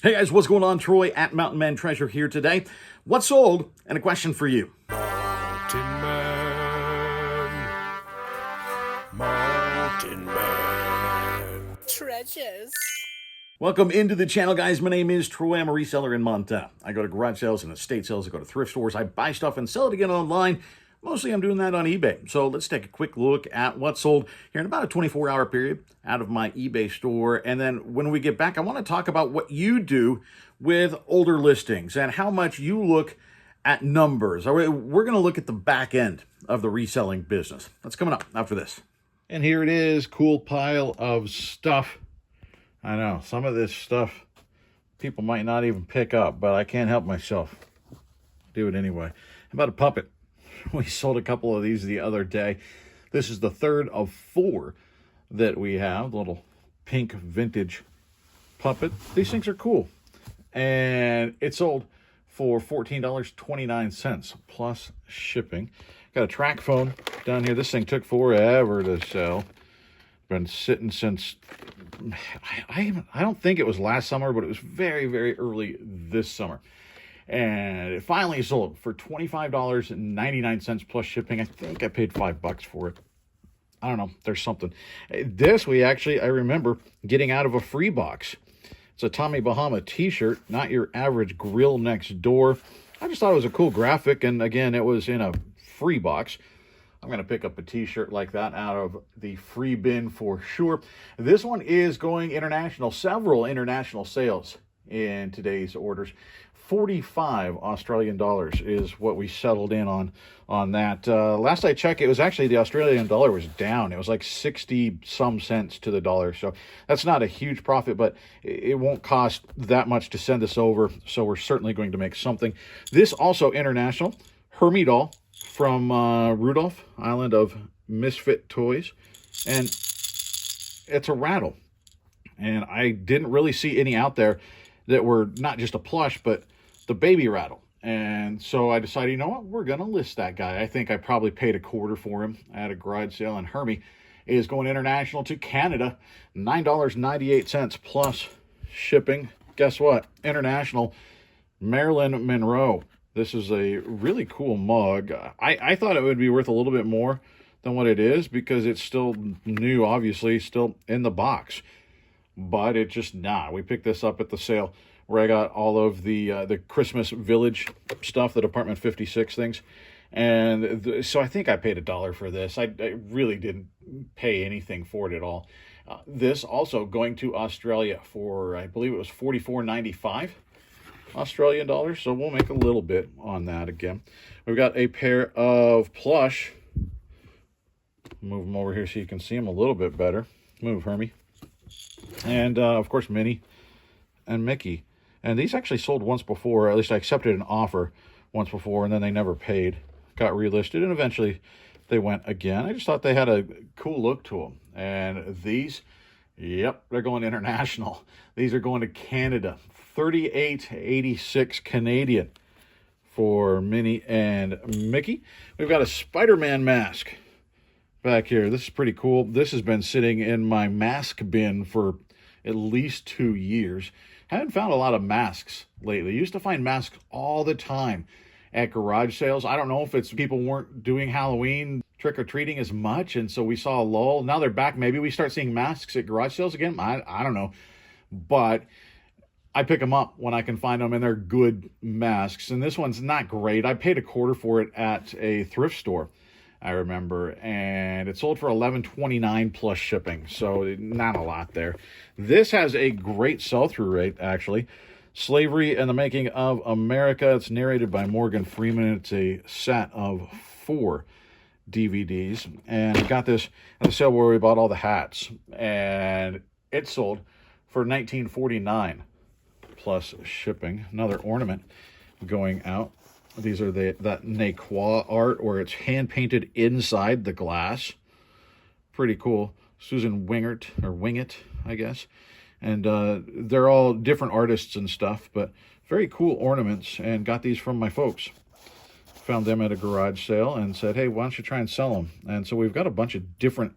Hey guys, what's going on? Troy at Mountain Man Treasure here today. What's sold? And a question for you. Mountain Man, Mountain Man. Treasures. Welcome into the channel, guys. My name is Troy. I'm a reseller in Montana. I go to garage sales and estate sales. I go to thrift stores. I buy stuff and sell it again online. Mostly I'm doing that on eBay. So let's take a quick look at what's sold here in about a 24-hour period out of my eBay store. And then when we get back, I want to talk about what you do with older listings and how much you look at numbers. We're going to look at the back end of the reselling business. That's coming up after this. And here it is, cool pile of stuff. I know, some of this stuff people might not even pick up, but I can't help myself. Do it anyway. How about a puppet? We sold a couple of these the other day. This is the third of 4 that we have. The little pink vintage puppet. These things are cool. And it sold for $14.29 plus shipping. Got a track phone down here. This thing took forever to sell. Been sitting since, I don't think it was last summer, but it was very, very early this summer. And it finally sold for $25.99 plus shipping. I think I paid $5 for it. I don't know. There's something. This I remember getting out of a free box. It's a Tommy Bahama t-shirt, not your average grill next door. I just thought it was a cool graphic. And again, it was in a free box. I'm going to pick up a t-shirt like that out of the free bin for sure. This one is going international. Several international sales in today's orders. 45 Australian dollars is what we settled in on that. Last I checked, it was actually the Australian dollar was down. It was like 60 some cents to the dollar. So that's not a huge profit, but it won't cost that much to send this over. So we're certainly going to make something. This also international. Hermie doll from Rudolph, Island of Misfit Toys. And it's a rattle. And I didn't really see any out there that were not just a plush, but the baby rattle. And so I decided, you know what, we're going to list that guy. I think I probably paid $0.25 for him at a garage sale. And Hermie is going international to Canada, $9.98 plus shipping. Guess what? International, Marilyn Monroe. This is a really cool mug. I thought it would be worth a little bit more than what it is because it's still new, obviously, still in the box. But it's just not. We picked this up at the sale where I got all of the Christmas Village stuff, the Department 56 things. And so I think I paid $1 for this. I really didn't pay anything for it at all. This also going to Australia for, I believe it was $44.95 Australian dollars. So we'll make a little bit on that again. We've got a pair of plush. Move them over here so you can see them a little bit better. Move, Hermie. And, of course, Minnie and Mickey. And these actually sold once before, or at least I accepted an offer once before, and then they never paid. Got relisted, and eventually they went again. I just thought they had a cool look to them. And these, yep, they're going international. These are going to Canada. $38.86 Canadian for Minnie and Mickey. We've got a Spider-Man mask back here. This is pretty cool. This has been sitting in my mask bin for at least 2 years. Haven't found a lot of masks lately. Used to find masks all the time at garage sales. I don't know if it's people weren't doing Halloween trick-or-treating as much, and so we saw a lull. Now they're back. Maybe we start seeing masks at garage sales again. I don't know. But I pick them up when I can find them, and they're good masks. And this one's not great. I paid $0.25 for it at a thrift store, I remember, and it sold for $11.29 plus shipping, so not a lot there. This has a great sell-through rate, actually. Slavery and the Making of America. It's narrated by Morgan Freeman. It's a set of 4 DVDs, and I got this at the sale where we bought all the hats, and it sold for $19.49 plus shipping. Another ornament going out. These are that Naquan art where it's hand-painted inside the glass. Pretty cool. Susan Wingert, or Wingett, I guess. And they're all different artists and stuff, but very cool ornaments, and got these from my folks. Found them at a garage sale and said, hey, why don't you try and sell them? And so we've got a bunch of different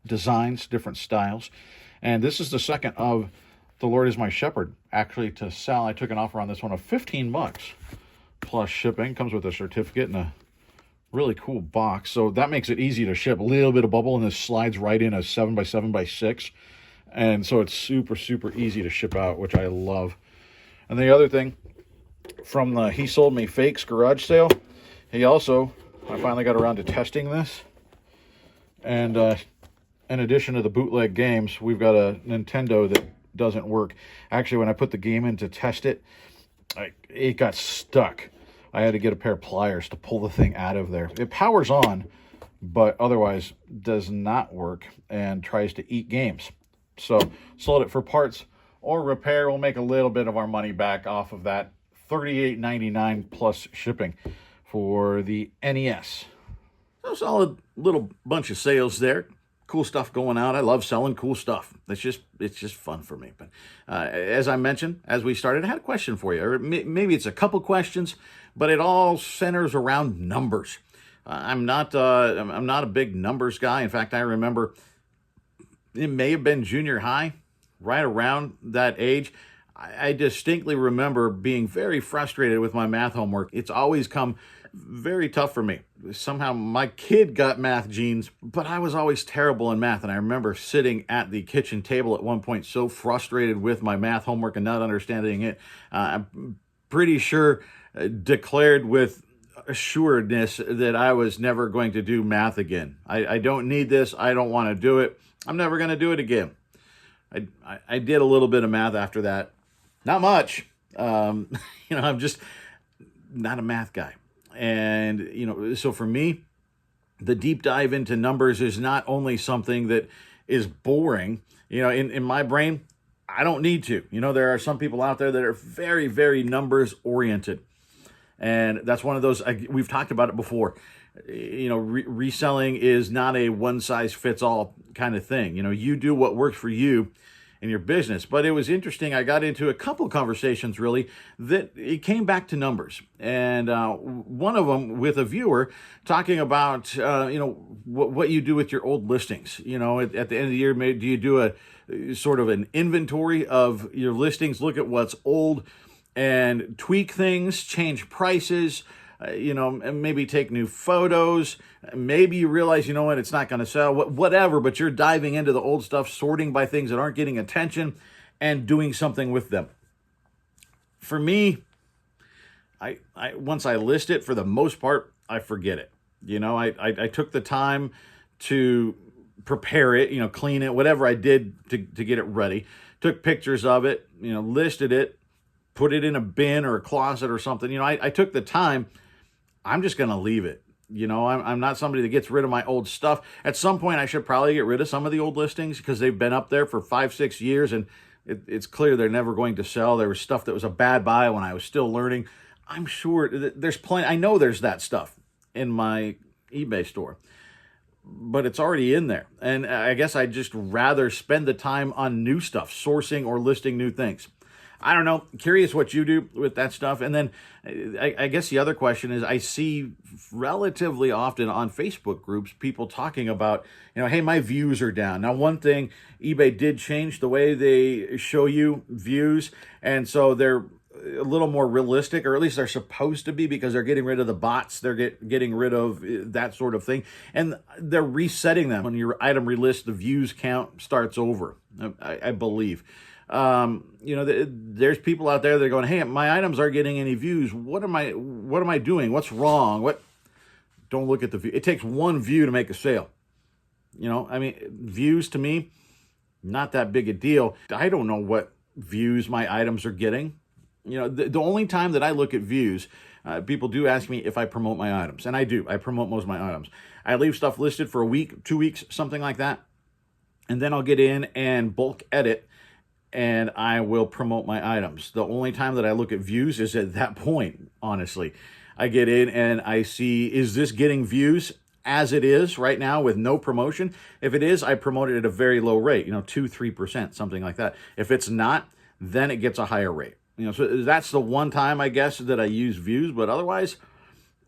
designs, different styles. And this is the second of the Lord is my shepherd, actually, to sell. I took an offer on this one of $15 plus shipping. Comes with a certificate and a really cool box. So that makes it easy to ship. A little bit of bubble, and this slides right in a 7x7x6. And so it's super, super easy to ship out, which I love. And the other thing, from the He Sold Me Fakes garage sale, I finally got around to testing this. And in addition to the bootleg games, we've got a Nintendo that doesn't work. Actually, when I put the game in to test it, it got stuck. I had to get a pair of pliers to pull the thing out of there. It powers on, but otherwise does not work and tries to eat games. So sold it for parts or repair. We'll make a little bit of our money back off of that. $38.99 plus shipping for the NES. So solid little bunch of sales there. Cool stuff going out. I love selling cool stuff. It's just fun for me. But as I mentioned, as we started, I had a question for you. Or maybe it's a couple questions, but it all centers around numbers. I'm not a big numbers guy. In fact, I remember it may have been junior high, right around that age. I distinctly remember being very frustrated with my math homework. It's always come very tough for me. Somehow my kid got math genes, but I was always terrible in math. And I remember sitting at the kitchen table at one point so frustrated with my math homework and not understanding it. I'm pretty sure declared with assuredness that I was never going to do math again. I don't need this. I don't want to do it. I'm never going to do it again. I did a little bit of math after that. Not much. I'm just not a math guy. And, so for me, the deep dive into numbers is not only something that is boring. In my brain, I don't need to. There are some people out there that are very, very numbers oriented. And that's one of those, we've talked about it before. Reselling is not a one-size-fits-all kind of thing. You do what works for you in your business. But it was interesting. I got into a couple conversations, really, that it came back to numbers. And one of them with a viewer talking about, what you do with your old listings. At the end of the year, do you do a sort of an inventory of your listings, look at what's old and tweak things, change prices, and maybe take new photos. Maybe you realize, it's not going to sell, whatever, but you're diving into the old stuff, sorting by things that aren't getting attention and doing something with them. For me, I once I list it, for the most part, I forget it. I took the time to prepare it, clean it, whatever I did to get it ready. Took pictures of it, listed it, put it in a bin or a closet or something. I took the time. I'm just going to leave it. I'm not somebody that gets rid of my old stuff. At some point, I should probably get rid of some of the old listings because they've been up there for 5-6 years, and it's clear they're never going to sell. There was stuff that was a bad buy when I was still learning. I'm sure there's plenty. I know there's that stuff in my eBay store, but it's already in there. And I guess I'd just rather spend the time on new stuff, sourcing or listing new things. I don't know. Curious what you do with that stuff. And then I guess the other question is, I see relatively often on Facebook groups people talking about, hey, my views are down. Now, one thing, eBay did change the way they show you views. And so they're a little more realistic, or at least they're supposed to be, because they're getting rid of the bots. They're getting rid of that sort of thing. And they're resetting them. When your item relist, the views count starts over, I believe. There's people out there that are going, hey, my items aren't getting any views. What am I doing? What's wrong? Don't look at the view. It takes one view to make a sale. Views to me, not that big a deal. I don't know what views my items are getting. The only time that I look at views, people do ask me if I promote my items, and I do. I promote most of my items. I leave stuff listed for a week, 2 weeks, something like that. And then I'll get in and bulk edit, and I will promote my items. The only time that I look at views is at that point, honestly. I get in and I see, is this getting views as it is right now with no promotion? If it is, I promote it at a very low rate, 2-3%, something like that. If it's not, then it gets a higher rate. So that's the one time, I guess, that I use views, but otherwise,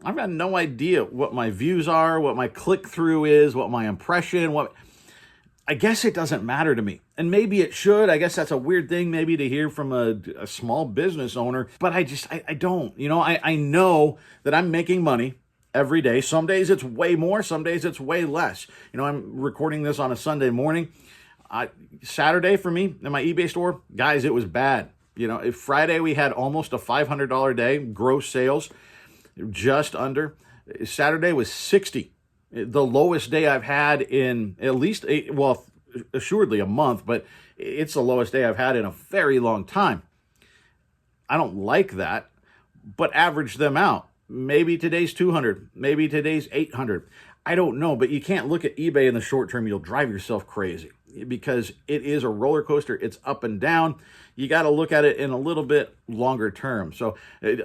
I've got no idea what my views are, what my click-through is, what my impression, I guess it doesn't matter to me. And maybe it should. I guess that's a weird thing maybe to hear from a small business owner. But I don't. You know, I know that I'm making money every day. Some days it's way more. Some days it's way less. You know, I'm recording this on a Sunday morning. Saturday for me in my eBay store, guys, it was bad. You know, if Friday we had almost a $500 day, gross sales, just under. Saturday was 60. The lowest day I've had in at least, assuredly a month, but it's the lowest day I've had in a very long time. I don't like that, but average them out. Maybe today's 200, maybe today's 800. I don't know, but you can't look at eBay in the short term. You'll drive yourself crazy because it is a roller coaster. It's up and down. You got to look at it in a little bit longer term. So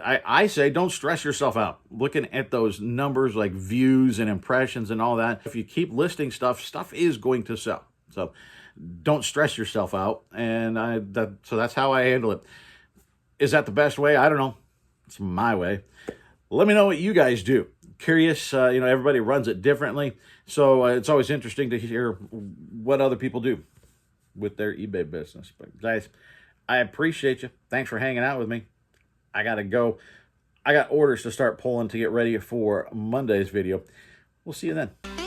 I say don't stress yourself out looking at those numbers like views and impressions and all that. If you keep listing stuff, stuff is going to sell. So don't stress yourself out. And so that's how I handle it. Is that the best way? I don't know. It's my way. Let me know what you guys do. Curious, you know, everybody runs it differently. So it's always interesting to hear what other people do with their eBay business. But guys, I appreciate you. Thanks for hanging out with me. I got to go. I got orders to start pulling to get ready for Monday's video. We'll see you then.